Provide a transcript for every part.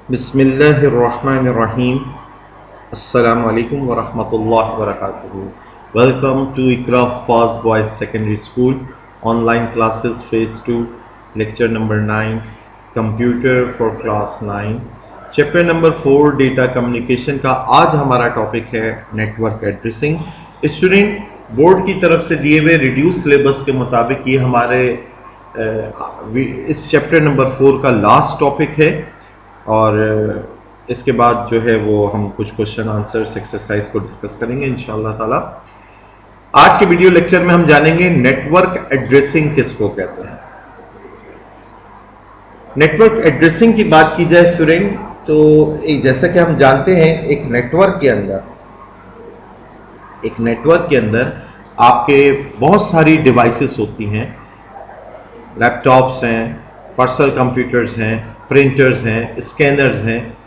बिस्मिल्लाहिर्रहमानिर्रहीम। अस्सलामु अलैकुम वरहमतुल्लाहि वबरकातुहू। Welcome to Iqra fast boys secondary school online classes phase 2 lecture number 9 computer for class 9 chapter number 4 data communication का आज हमारा टॉपिक है नेटवर्क एड्रेसिंग। स्टूडेंट, बोर्ड की तरफ से दिए हुए रिड्यूस सिलेबस के मुताबिक ये हमारे इस चैप्टर नंबर 4 का लास्ट टॉपिक है और इसके बाद जो है वो हम कुछ क्वेश्चन आंसर्स एक्सरसाइज को डिस्कस करेंगे इंशाअल्लाह ताला। आज के वीडियो लेक्चर में हम जानेंगे नेटवर्क एड्रेसिंग किसको कहते हैं। नेटवर्क एड्रेसिंग की बात की जाए स्टूडेंट, तो जैसा कि हम जानते हैं एक नेटवर्क के अंदर आपके बहुत सारी डिवाइसेस होती हैं। लैपटॉप्स हैं, पर्सनल कंप्यूटर्स हैं, प्रिंटर्स हैं, स्कैनर्स हैं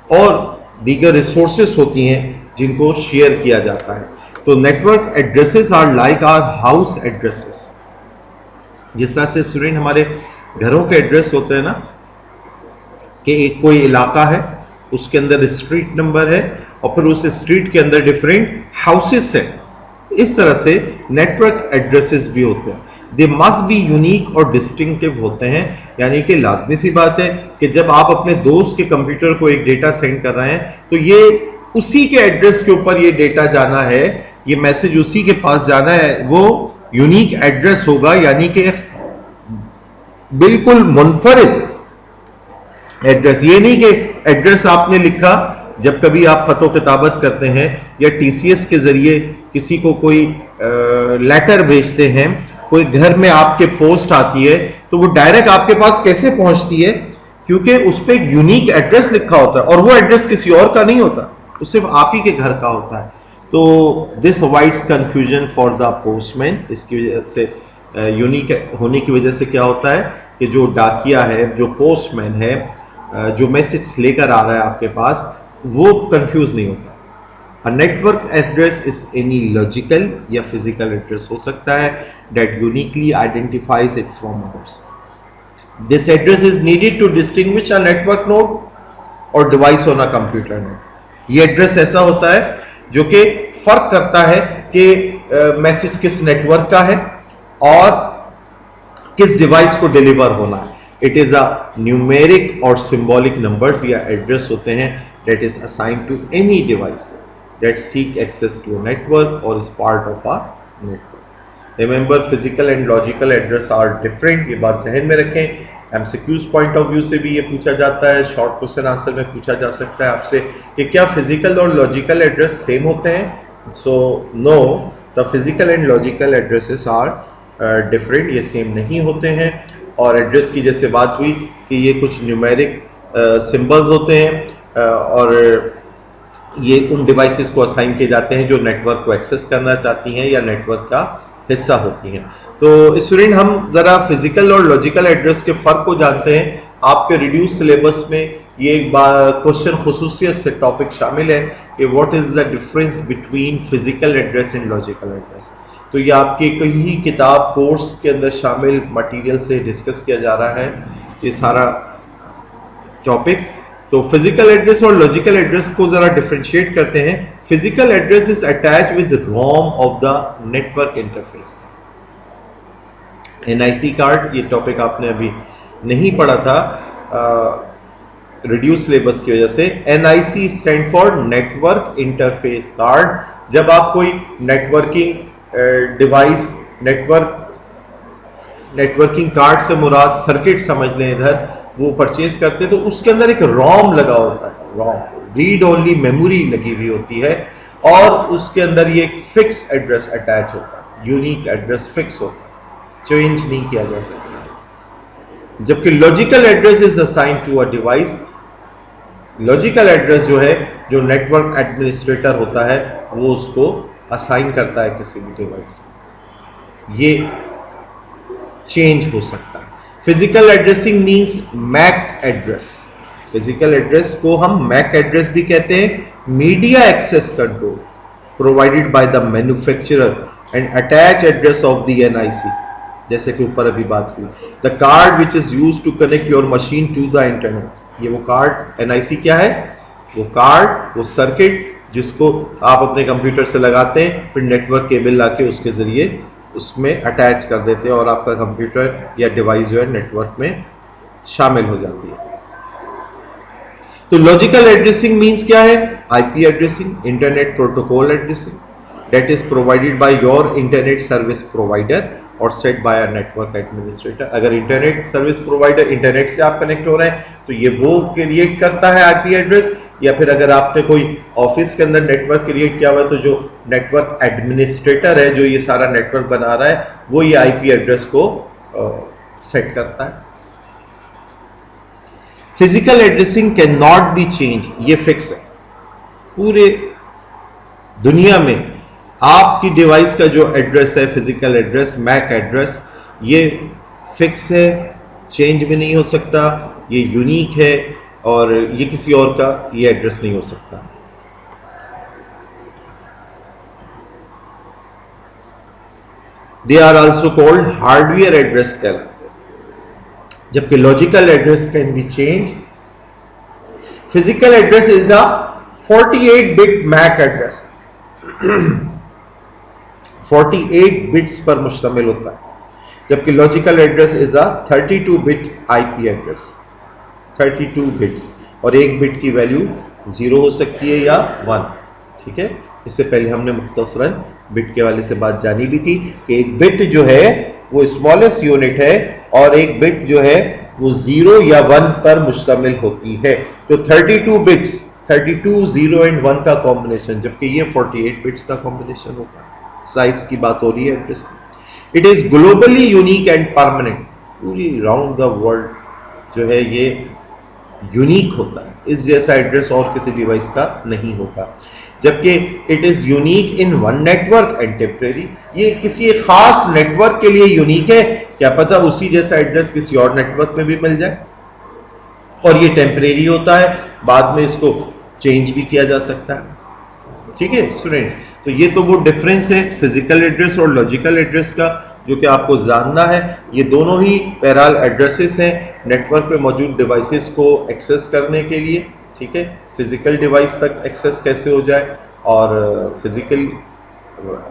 और दीगर रिसोर्सेस होती हैं जिनको शेयर किया जाता है। तो network addresses are like our house addresses. जिस तरह से स्टूडेंट हमारे घरों के एड्रेस होते हैं ना, कि एक कोई इलाका है उसके अंदर स्ट्रीट नंबर है और फिर उस स्ट्रीट के अंदर डिफरेंट हाउसेस हैं, इस तरह से नेटवर्क एड्रेसेस भी होते हैं। दे मस्ट बी यूनिक और डिस्टिंक्टिव होते हैं, यानी कि लाजमी सी बात है कि जब आप अपने दोस्त के कंप्यूटर को एक डेटा सेंड कर रहे हैं तो ये उसी के एड्रेस के ऊपर ये डेटा जाना है, ये मैसेज उसी के पास जाना है, वो यूनिक एड्रेस होगा, यानी कि बिल्कुल मुनफरिद एड्रेस। ये नहीं कि एड्रेस आपने लिखा, जब कभी आप खतो किताबत करते हैं या टीसीएस के जरिए किसी को कोई लेटर भेजते हैं, कोई घर में आपके पोस्ट आती है, तो वो डायरेक्ट आपके पास कैसे पहुंचती है, क्योंकि उस पर एक यूनिक एड्रेस लिखा होता है और वो एड्रेस किसी और का नहीं होता, वो सिर्फ आप ही के घर का होता है। तो this avoids confusion for the postman. इसकी वजह से यूनिक होने की वजह से क्या होता है कि जो डाकिया है, जो पोस्टमैन है, जो मैसेज लेकर आ रहा है आपके पास, वो कंफ्यूज नहीं होता। A network address is any logical या physical address हो सकता है that uniquely identifies it from others. This address is needed to distinguish a network node or device on a computer node. ये एड्रेस ऐसा होता है जो कि फर्क करता है कि मैसेज किस नेटवर्क का है और किस डिवाइस को डिलीवर होना है। इट इज अ न्यूमेरिक और सिंबॉलिक नंबर्स या एड्रेस होते हैं that is assigned to any device that seek access to a network or is part of a network. Remember, physical and logical address are different. ये बात जहन में रखें। MCQs point of view से भी ये पूछा जाता है, शॉर्ट क्वेश्चन आंसर में पूछा जा सकता है आपसे कि क्या फिजिकल और लॉजिकल एड्रेस सेम होते हैं। So no, the physical and logical addresses are different, ये सेम नहीं होते हैं। और एड्रेस की जैसे बात हुई कि ये कुछ न्यूमेरिक सिंबल्स होते हैं और ये उन डिवाइसेस को असाइन किए जाते हैं जो नेटवर्क को एक्सेस करना चाहती हैं या नेटवर्क का हिस्सा होती हैं। तो स्टूडेंट, हम ज़रा फिजिकल और लॉजिकल एड्रेस के फ़र्क को जानते हैं। आपके रिड्यूस सिलेबस में ये एक क्वेश्चन खुसूसियत से टॉपिक शामिल है कि what is the difference between physical address and logical address. तो ये आपकी कई किताब कोर्स के अंदर शामिल मटीरियल से डिस्कस किया जा रहा है ये सारा टॉपिक। तो फिजिकल एड्रेस और लॉजिकल एड्रेस को जरा डिफरेंशिएट करते हैं। Physical address is attach with ROM of the network interface. NIC card, ये टॉपिक आपने अभी नहीं पढ़ा था रिड्यूस सिलेबस की वजह से। NIC stand for network interface card. जब आप कोई नेटवर्किंग डिवाइस, नेटवर्किंग कार्ड से मुराद सर्किट समझ लें इधर, वो परचेज करते हैं तो उसके अंदर एक रोम लगा होता है, रोम रीड ओनली मेमोरी लगी हुई होती है और उसके अंदर ये एक फिक्स एड्रेस अटैच होता है, यूनिक एड्रेस फिक्स होता है, चेंज नहीं किया जा सकता। जबकि logical address is assigned to a device. Logical address जो है, जो नेटवर्क एडमिनिस्ट्रेटर होता है, वो उसको असाइन करता है किसी भी डिवाइस में, ये चेंज हो सकता है। Physical addressing means MAC address. Physical address को हम मैक एड्रेस भी कहते हैं। Media access control provided by the manufacturer and attach address of the NIC, जैसे कि ऊपर अभी बात हुई। The card which is used to connect your machine to the internet ये वो कार्ड NIC क्या है, वो कार्ड, वो सर्किट जिसको आप अपने कंप्यूटर से लगाते हैं, फिर नेटवर्क केबल लाके उसके जरिए उसमें अटैच कर देते हैं और आपका कंप्यूटर या डिवाइस जो है नेटवर्क में शामिल हो जाती है। तो लॉजिकल एड्रेसिंग मींस क्या है, IP addressing, internet protocol addressing, that is provided by your internet service provider और set by a network administrator। अगर इंटरनेट सर्विस प्रोवाइडर इंटरनेट से आप कनेक्ट हो रहे हैं तो ये वो क्रिएट करता है IP एड्रेस, या फिर अगर आपने कोई ऑफिस के अंदर नेटवर्क क्रिएट किया हुआ है तो जो नेटवर्क एडमिनिस्ट्रेटर है जो ये सारा नेटवर्क बना रहा है वो ये IP एड्रेस को सेट करता है। Physical addressing can not be change, ये फिक्स है। पूरे दुनिया में आपकी डिवाइस का जो एड्रेस है, फिजिकल एड्रेस, मैक एड्रेस, ये फिक्स है, चेंज भी नहीं हो सकता, ये यूनिक है और ये किसी और का ये एड्रेस नहीं हो सकता। They are also called hardware address कहलाते हैं, जबकि logical address can be change. Physical address is the 48 bit MAC address 48 bits पर मुश्तमिल होता है, जबकि logical address is a 32 bit IP address, 32 bits, और एक बिट की वैल्यू 0 हो सकती है या 1। ठीक है, इससे पहले हमने मुख्तसरन बिट के वाले से बात जानी भी थी कि एक बिट जो है वो स्मॉलेस्ट यूनिट है और एक बिट जो है वो 0 या 1 पर मुश्तमिल होती है। तो 32 बिट्स, 32 0 एंड 1 का कॉम्बिनेशन, जबकि ये 48 बिट्स का कॉम्बिनेशन होता है। साइज की बात हो रही है एड्रेस की। It is globally unique and permanent, पूरी राउंड द वर्ल्ड जो है ये यूनिक होता है, इस जैसा एड्रेस और किसी डिवाइस का नहीं होता। जबकि it is unique in one network and temporary, ये किसी खास नेटवर्क के लिए यूनिक है, क्या पता उसी जैसा एड्रेस किसी और नेटवर्क में भी मिल जाए, और ये टेम्परेरी होता है, बाद में इसको चेंज भी किया जा सकता है। ठीक है स्टूडेंट्स, तो ये तो वो डिफरेंस है फिजिकल एड्रेस और लॉजिकल एड्रेस का जो कि आपको जानना है। ये दोनों ही बहरहाल एड्रेसेस हैं नेटवर्क पे मौजूद डिवाइसेस को एक्सेस करने के लिए। ठीक है, फिजिकल डिवाइस तक एक्सेस कैसे हो जाए और फिजिकल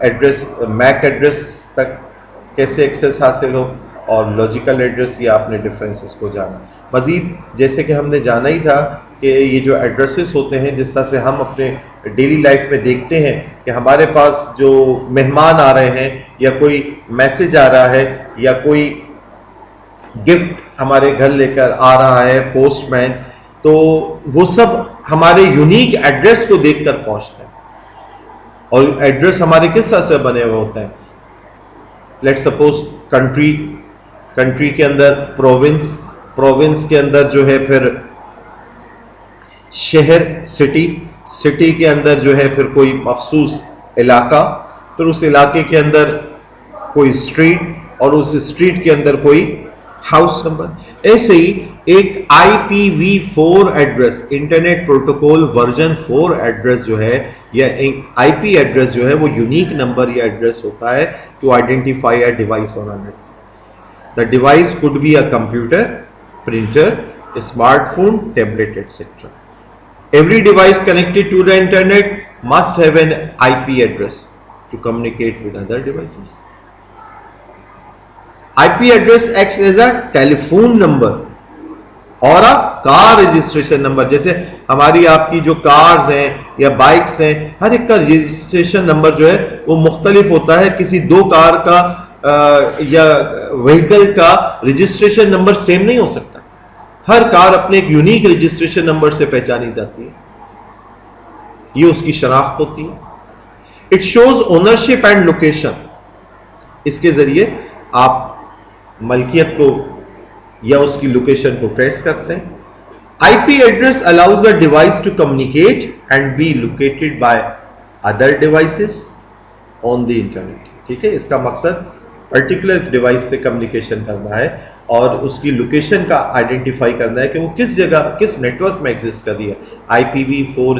एड्रेस, मैक एड्रेस तक कैसे एक्सेस हासिल हो, और लॉजिकल एड्रेस, ये आपने डिफरेंसेस को जाना। मज़ीद जैसे कि हमने जाना ही था कि ये जो एड्रेसेस होते हैं, जिस तरह से हम अपने डेली लाइफ में देखते हैं कि हमारे पास जो मेहमान आ रहे हैं या कोई मैसेज आ रहा है या कोई गिफ्ट हमारे घर लेकर आ रहा है पोस्टमैन, तो वो सब हमारे यूनिक एड्रेस को देखकर पहुंचते हैं। और एड्रेस हमारे किस तरह से बने हुए होते हैं, लेट्स सपोज कंट्री के अंदर प्रोविंस के अंदर जो है फिर शहर, सिटी के अंदर जो है फिर कोई मखसूस इलाका, फिर उस इलाके के अंदर कोई स्ट्रीट और उस स्ट्रीट के अंदर कोई हाउस नंबर। ऐसे ही एक IPv4 address, internet protocol version 4 address जो है या एक IP एड्रेस जो है वो यूनिक नंबर या एड्रेस होता है to identify a device on a network. The device could be a computer, printer, smartphone, tablet etcetera. Every device connected to the internet must have an IP address to communicate with other devices. IP address acts as a telephone number और a car registration number। जैसे हमारी आपकी जो cars हैं या bikes हैं, हर एक का रजिस्ट्रेशन नंबर जो है वो मुख्तलिफ होता है। किसी दो कार का या व्हीकल का रजिस्ट्रेशन नंबर सेम नहीं हो सकता। हर कार अपने एक यूनिक रजिस्ट्रेशन नंबर से पहचानी जाती है, ये उसकी शनाख्त होती है। It shows ownership and location, इसके जरिए आप मलकियत को या उसकी लोकेशन को ट्रेस करते हैं। IP address allows a device to communicate and be located by other devices on the internet. ठीक है, इसका मकसद पर्टिकुलर डिवाइस से कम्युनिकेशन करना है और उसकी लोकेशन का आइडेंटिफाई करना है कि वो किस जगह, किस नेटवर्क में एग्जिस्ट कर रही है। IPv4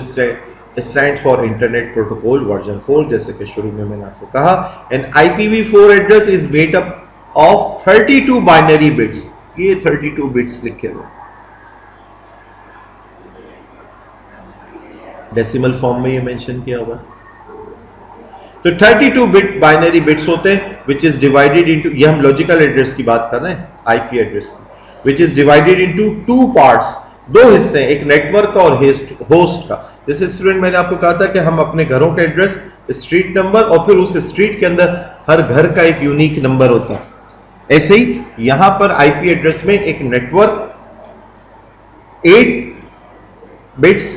stand for internet protocol version 4, जैसे कि शुरू में मैंने आपको कहा। And IPv4 address is made up of 32 binary bits, ये 32 बिट्स लिखे हुए। डेसिमल फॉर्म में ये मेंशन किया हुआ है। तो 32 बिट बाइनरी बिट्स होते हैं विच इज डिवाइडेड इनटू, ये हम लॉजिकल एड्रेस की बात कर रहे हैं, आईपी एड्रेस की, which is divided into two parts, दो हिस्से, एक नेटवर्क का और होस्ट का। जैसे स्टूडेंट मैंने आपको कहा था कि हम अपने घरों के एड्रेस, स्ट्रीट नंबर और फिर उस स्ट्रीट के अंदर हर घर का एक यूनिक नंबर होता है, ऐसे ही यहां पर आईपी एड्रेस में एक नेटवर्क 8 बिट्स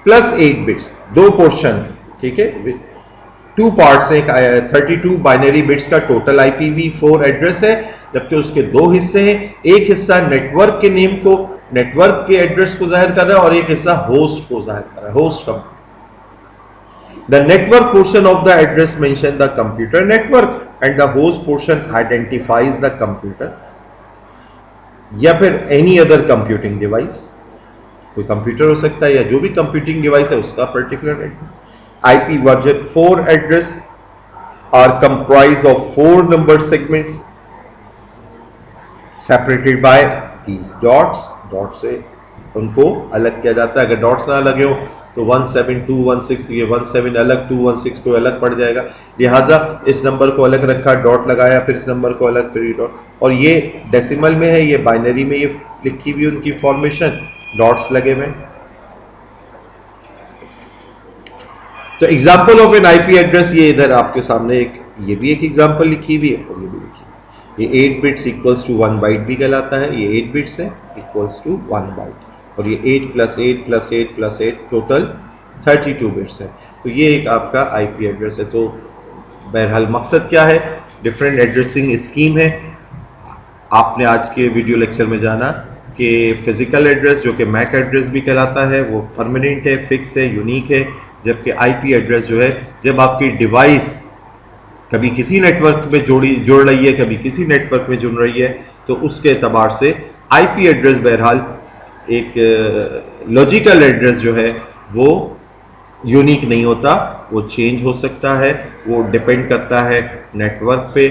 प्लस 8 बिट्स, दो पोर्शन, ठीक है, टू पार्ट्स, एक 32 बाइनरी बिट्स का टोटल IPv4 एड्रेस है, जबकि उसके दो हिस्से हैं, एक हिस्सा नेटवर्क के नेम को, नेटवर्क के एड्रेस को जाहिर कर रहा है और एक हिस्सा होस्ट को जाहिर कर रहा है, होस्ट का। The network portion of the address mention the computer network and the host portion identifies the computer या फिर एनी अदर कंप्यूटिंग डिवाइस, कोई कंप्यूटर हो सकता है या जो भी कंप्यूटिंग डिवाइस है उसका particular address. IPv4 address are comprised of 4 number segments separated by these dots, dot से उनको अलग किया जाता है। अगर डॉट्स ना लगे हो तो 17216, ये 17 अलग, 216 को अलग पड़ जाएगा, लिहाजा इस नंबर को अलग रखा, डॉट लगाया, फिर इस नंबर को अलग, फिर डॉट, और ये डेसिमल में है, ये बाइनरी में ये लिखी हुई उनकी फॉर्मेशन, डॉट्स लगे हुए। तो example of N IP address, ये इधर आपके सामने एक, ये भी एक एग्जाम्पल लिखी हुई है और ये भी लिखी है। ये 8 बिट्स इक्वल्स टू 1 बाइट भी कहलाता है, ये 8 बिट्स है इक्वल्स टू 1 बाइट, और ये 8 plus 8 plus 8 plus 8 total 32 bits है। तो ये एक आपका आईपी एड्रेस है। तो बहरहाल मकसद क्या है, डिफरेंट एड्रेसिंग स्कीम है। आपने आज के वीडियो लेक्चर में जाना कि फिजिकल एड्रेस जो कि मैक एड्रेस भी कहलाता है वो परमानेंट है, फिक्स है, यूनिक है, जबकि आईपी एड्रेस जो है जब आपकी डिवाइस कभी किसी नेटवर्क में जुड़ रही है, कभी किसी नेटवर्क में जुड़ रही है, तो उसके एतबार से आईपी एड्रेस बहरहाल एक लॉजिकल एड्रेस जो है वो यूनिक नहीं होता, वो चेंज हो सकता है, वो डिपेंड करता है नेटवर्क पे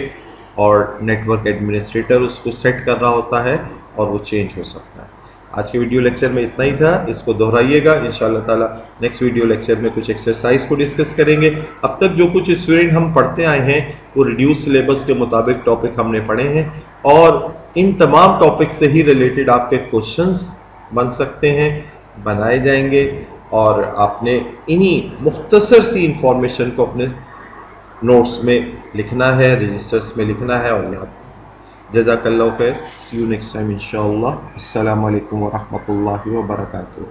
और नेटवर्क एडमिनिस्ट्रेटर उसको सेट कर रहा होता है और वो चेंज हो सकता है। आज के वीडियो लेक्चर में इतना ही था, इसको दोहराइएगा इंशाअल्लाह ताला। नेक्स्ट वीडियो लेक्चर में कुछ एक्सरसाइज को डिस्कस करेंगे। अब तक जो कुछ स्टूडेंट हम पढ़ते आए हैं वो रिड्यूस सिलेबस के मुताबिक टॉपिक हमने पढ़े हैं और इन तमाम टॉपिक से ही रिलेटेड आपके क्वेश्चंस बन सकते हैं, बनाए जाएंगे और आपने इन्हीं मुख्तसर सी इंफॉर्मेशन को अपने नोट्स में लिखना है, रजिस्टर्स में लिखना है और याद। जज़ाकल्लाहु खैर, सी यू नेक्स्ट टाइम इंशाअल्लाह। अस्सलामु अलैकुम व रहमतुल्लाहि व बरकातुहू।